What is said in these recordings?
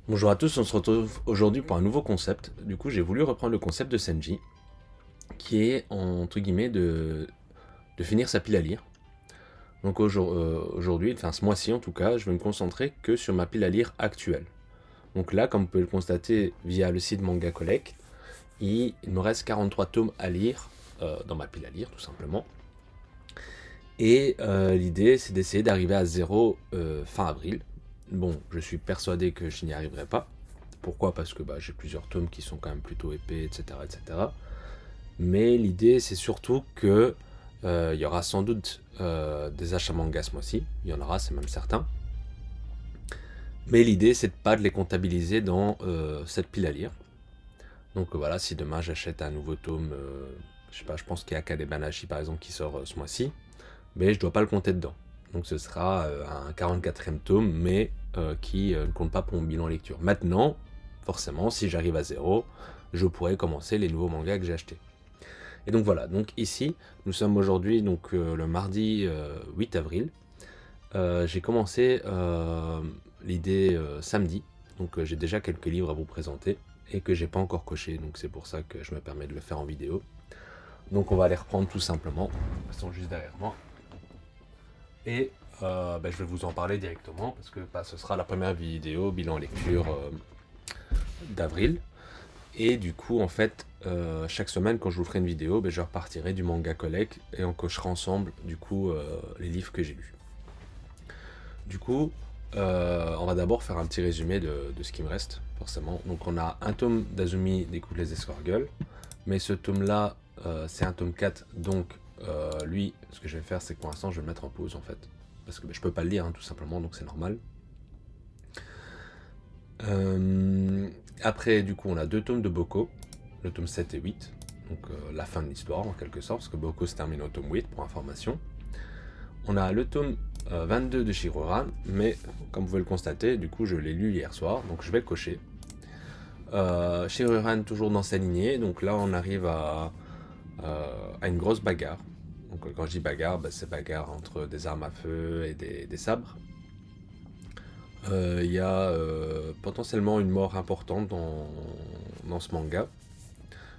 Bonjour à tous, on se retrouve aujourd'hui pour un nouveau concept. Du coup, j'ai voulu reprendre le concept de Senji, qui est entre guillemets de finir sa pile à lire. Donc aujourd'hui, enfin ce mois-ci en tout cas, je vais me concentrer que sur ma pile à lire actuelle. Donc là, comme vous pouvez le constater via le site Manga Collect, il me reste 43 tomes à lire dans ma pile à lire tout simplement. Et l'idée, c'est d'essayer d'arriver à zéro fin avril. Bon, je suis persuadé que je n'y arriverai pas. Pourquoi? Parce que j'ai plusieurs tomes qui sont quand même plutôt épais, etc. etc. Mais l'idée, c'est surtout que il y aura sans doute des achats manga ce mois-ci. Il y en aura, c'est même certain. Mais l'idée, c'est de pas de les comptabiliser dans cette pile à lire. Donc voilà, si demain j'achète un nouveau tome, je sais pas, je pense qu'il y a Akane Banashi par exemple qui sort ce mois-ci, mais je dois pas le compter dedans. Donc ce sera un 44e tome, mais qui ne compte pas pour mon bilan lecture. Maintenant, forcément, si j'arrive à zéro, je pourrai commencer les nouveaux mangas que j'ai achetés. Et donc voilà, donc ici, nous sommes aujourd'hui donc le mardi 8 avril. J'ai commencé l'idée samedi, donc j'ai déjà quelques livres à vous présenter et que j'ai pas encore coché, donc c'est pour ça que je me permets de le faire en vidéo. Donc on va les reprendre tout simplement, ils sont juste derrière moi. Et je vais vous en parler directement parce que ce sera la première vidéo bilan lecture d'avril. Et du coup, en fait, chaque semaine, quand je vous ferai une vidéo, je repartirai du manga collect et on cochera ensemble, du coup, les livres que j'ai lus. Du coup, on va d'abord faire un petit résumé de ce qui me reste, forcément. Donc, on a un tome d'Azumi Découvre les Escargoles, mais ce tome-là, c'est un tome 4, donc lui, ce que je vais faire, c'est que pour l'instant, je vais le mettre en pause, en fait. Parce que je peux pas le lire, hein, tout simplement, donc c'est normal. Après, du coup, on a deux tomes de Boko, le tome 7 et 8, donc la fin de l'histoire en quelque sorte, parce que Boko se termine au tome 8 pour information. On a le tome 22 de Shiroran, mais comme vous pouvez le constater, du coup, je l'ai lu hier soir, donc je vais le cocher. Shiroran toujours dans sa lignée, donc là, on arrive à une grosse bagarre. Donc, quand je dis bagarre, c'est bagarre entre des armes à feu et des sabres. Il y a potentiellement une mort importante dans ce manga.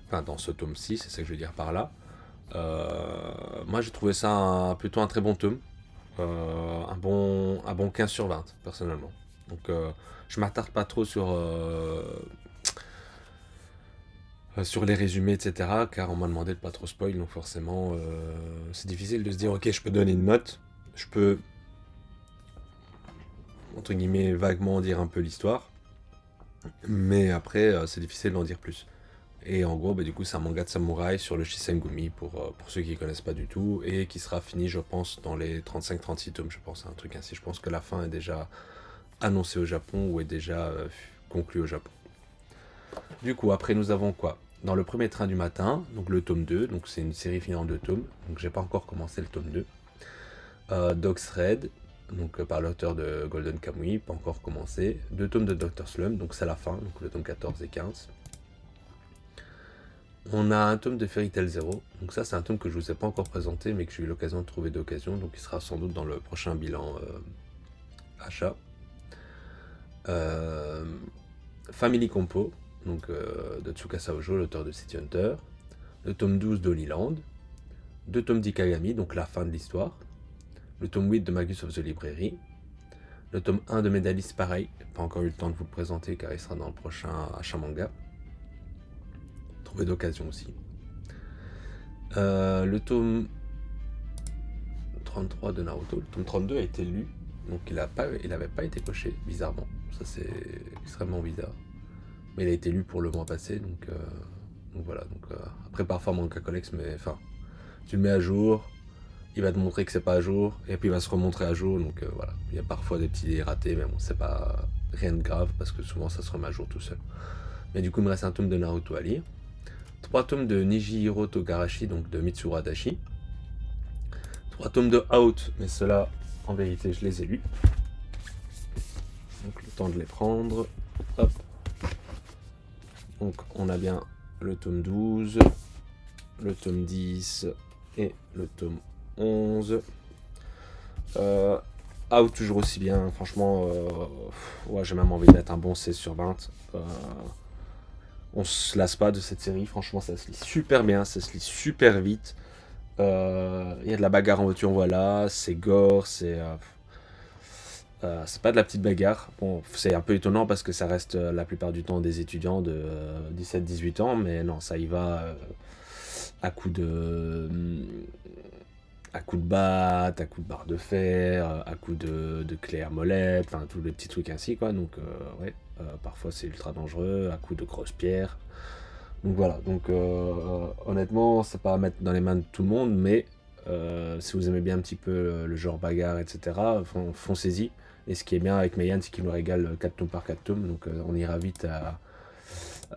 Enfin, dans ce tome 6, c'est ça que je veux dire par là. Moi, j'ai trouvé ça plutôt un très bon tome. Un bon 15 sur 20, personnellement. Donc, je m'attarde pas trop sur les résumés, etc. Car on m'a demandé de pas trop spoil, donc forcément, c'est difficile de se dire, ok, je peux donner une note. Je peux, entre guillemets, vaguement dire un peu l'histoire. Mais après, c'est difficile d'en dire plus. Et en gros, du coup, c'est un manga de samouraï sur le Shisengumi pour ceux qui ne connaissent pas du tout et qui sera fini, je pense, dans les 35-36 tomes, je pense, un truc ainsi. Je pense que la fin est déjà annoncée au Japon ou est déjà conclue au Japon. Du coup, après, nous avons quoi? Dans le premier train du matin, donc le tome 2, donc c'est une série finie en deux tomes, donc j'ai pas encore commencé le tome 2. Dog's Red, donc par l'auteur de Golden Kamuy, pas encore commencé. Deux tomes de Dr. Slump, donc c'est la fin, donc le tome 14 et 15. On a un tome de Fairy Tail Zero, donc ça c'est un tome que je vous ai pas encore présenté mais que j'ai eu l'occasion de trouver d'occasion, donc il sera sans doute dans le prochain bilan achat. Family Compo, donc de Tsukasa Ojo, l'auteur de City Hunter. Le tome 12 d'Holyland. Deux tomes d'Ikagami, donc la fin de l'histoire. Le tome 8 de Magus of the Library. Le tome 1 de Medalist, pareil, pas encore eu le temps de vous le présenter car il sera dans le prochain achat manga. Trouvé d'occasion aussi. Le tome 33 de Naruto, le tome 32 a été lu, donc il n'avait pas été coché, bizarrement. Ça c'est extrêmement bizarre. Mais il a été lu pour le mois passé, donc voilà. Donc, après parfois Manga Collex, mais enfin, tu le mets à jour, il va te montrer que c'est pas à jour, et puis il va se remontrer à jour, donc voilà. Il y a parfois des petits ratés, mais bon, c'est pas rien de grave, parce que souvent ça se remet à jour tout seul. Mais du coup, il me reste un tome de Naruto à lire. 3 tomes de Nijihiro Togarashi, donc de Mitsuru Adachi. 3 tomes de Out, mais ceux-là, en vérité, je les ai lus. Donc le temps de les prendre. Hop. Donc on a bien le tome 12, le tome 10 et le tome 11. Out toujours aussi bien, franchement, ouais, j'ai même envie de mettre un bon 16 sur 20. On se lasse pas de cette série, franchement ça se lit super bien, ça se lit super vite. Il y a de la bagarre en voiture, voilà, c'est gore, c'est pas de la petite bagarre. Bon, c'est un peu étonnant parce que ça reste la plupart du temps des étudiants de 17-18 ans, mais non, ça y va à coups de batte, à coups de barre de fer, à coups de clés à molette, enfin tous les petits trucs ainsi quoi. Donc ouais, parfois c'est ultra dangereux, à coups de grosses pierres. Donc voilà, donc honnêtement, c'est pas à mettre dans les mains de tout le monde, mais si vous aimez bien un petit peu le genre bagarre, etc., foncez-y. Et ce qui est bien avec Meian, c'est qu'il nous régale 4 tomes par 4 tomes, donc on ira vite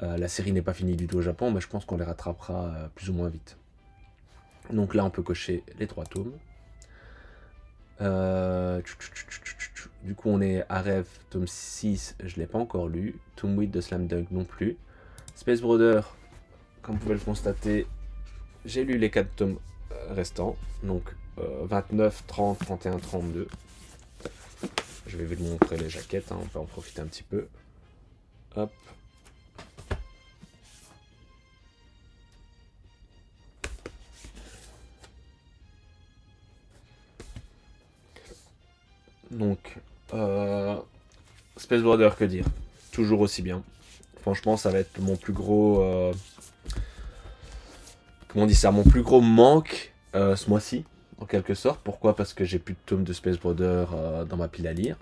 la série n'est pas finie du tout au Japon, mais je pense qu'on les rattrapera plus ou moins vite. Donc là, on peut cocher les 3 tomes. Du coup, on est à Rêve, tome 6, je l'ai pas encore lu. Tome 8 de Slam Dunk non plus. Space Brother, comme vous pouvez le constater, j'ai lu les 4 tomes restants. Donc 29, 30, 31, 32. Je vais vous montrer les jaquettes, hein, on peut en profiter un petit peu. Hop. Donc, Space Border, que dire? Toujours aussi bien. Franchement, ça va être mon plus gros... comment on dit ça? Mon plus gros manque ce mois-ci, en quelque sorte. Pourquoi? Parce que j'ai plus de tomes de Space Border dans ma pile à lire.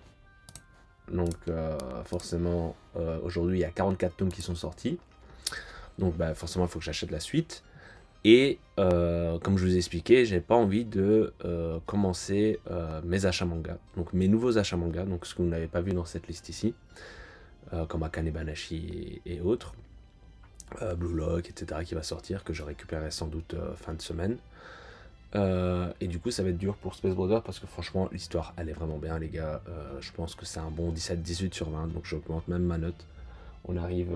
Donc, forcément, aujourd'hui, il y a 44 tomes qui sont sortis. Donc, bah, forcément, il faut que j'achète la suite. Et comme je vous ai expliqué, j'ai pas envie de commencer mes achats manga, donc mes nouveaux achats manga, donc ce que vous n'avez pas vu dans cette liste ici, comme Akane Banashi et autres, Blue Lock, etc., qui va sortir, que je récupérerai sans doute fin de semaine. Et du coup, ça va être dur pour Space Brother parce que franchement, l'histoire elle est vraiment bien, les gars. Je pense que c'est un bon 17-18 sur 20, donc j'augmente même ma note. On arrive.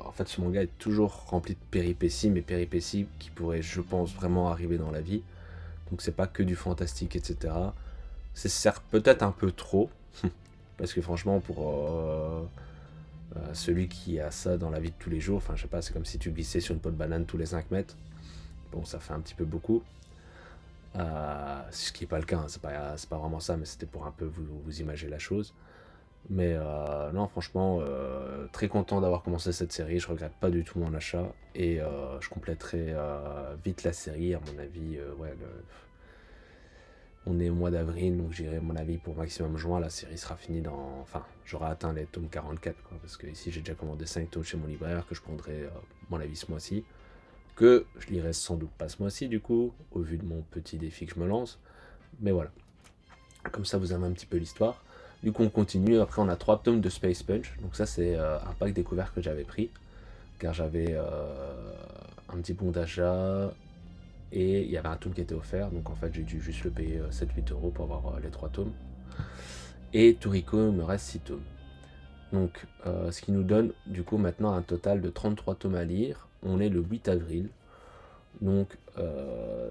En fait, ce manga est toujours rempli de péripéties, mais péripéties qui pourraient, je pense, vraiment arriver dans la vie. Donc, c'est pas que du fantastique, etc. C'est certes peut-être un peu trop, parce que franchement, pour celui qui a ça dans la vie de tous les jours, enfin, je sais pas, c'est comme si tu glissais sur une peau de banane tous les 5 mètres. Bon, ça fait un petit peu beaucoup. Ce qui n'est pas le cas, hein, c'est pas vraiment ça, mais c'était pour un peu vous imager la chose. Mais non, franchement, très content d'avoir commencé cette série. Je regrette pas du tout mon achat et je compléterai vite la série. À mon avis, ouais, on est au mois d'avril, donc j'irai à mon avis pour maximum juin. La série sera finie dans. Enfin, j'aurai atteint les tomes 44, quoi, parce que ici j'ai déjà commandé 5 tomes chez mon libraire que je prendrai, à mon avis, ce mois-ci. Que je lirai sans doute pas ce mois-ci, du coup, au vu de mon petit défi que je me lance. Mais voilà. Comme ça, vous avez un petit peu l'histoire. Du coup, on continue. Après, on a 3 tomes de Space Punch. Donc ça, c'est un pack découvert que j'avais pris. Car j'avais un petit bon d'achat. Et il y avait un tome qui était offert. Donc en fait, j'ai dû juste le payer 7-8 euros pour avoir les 3 tomes. Et Toriko, il me reste 6 tomes. Donc, ce qui nous donne, du coup, maintenant un total de 33 tomes à lire. On est le 8 avril. Donc,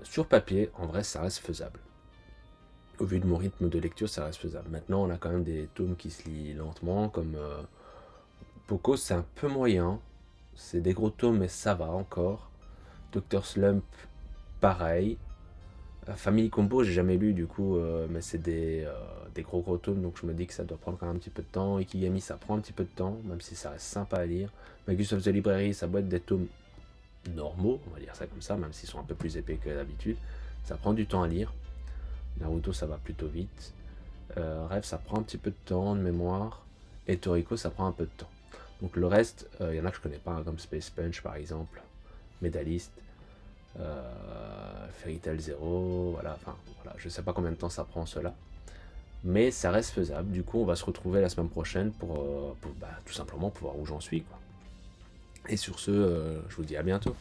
sur papier, en vrai, ça reste faisable. Au vu de mon rythme de lecture, ça reste faisable. Maintenant, on a quand même des tomes qui se lient lentement, comme Poco, c'est un peu moyen. C'est des gros tomes, mais ça va encore. Dr. Slump, pareil. Family Combo, j'ai jamais lu du coup, mais c'est des gros tomes, donc je me dis que ça doit prendre quand même un petit peu de temps. Ikigami, ça prend un petit peu de temps, même si ça reste sympa à lire. Magus of the Library, ça doit être des tomes normaux, on va dire ça comme ça, même s'ils sont un peu plus épais que d'habitude. Ça prend du temps à lire. Naruto, ça va plutôt vite. Rêve, ça prend un petit peu de temps de mémoire. Et Toriko, ça prend un peu de temps. Donc le reste, il y en a que je connais pas, hein, comme Space Punch par exemple, Medalist, Fairy Tail Zero, voilà, enfin voilà, je sais pas combien de temps ça prend cela. Mais ça reste faisable. Du coup, on va se retrouver la semaine prochaine pour tout simplement pour voir où j'en suis, quoi. Et sur ce, je vous dis à bientôt.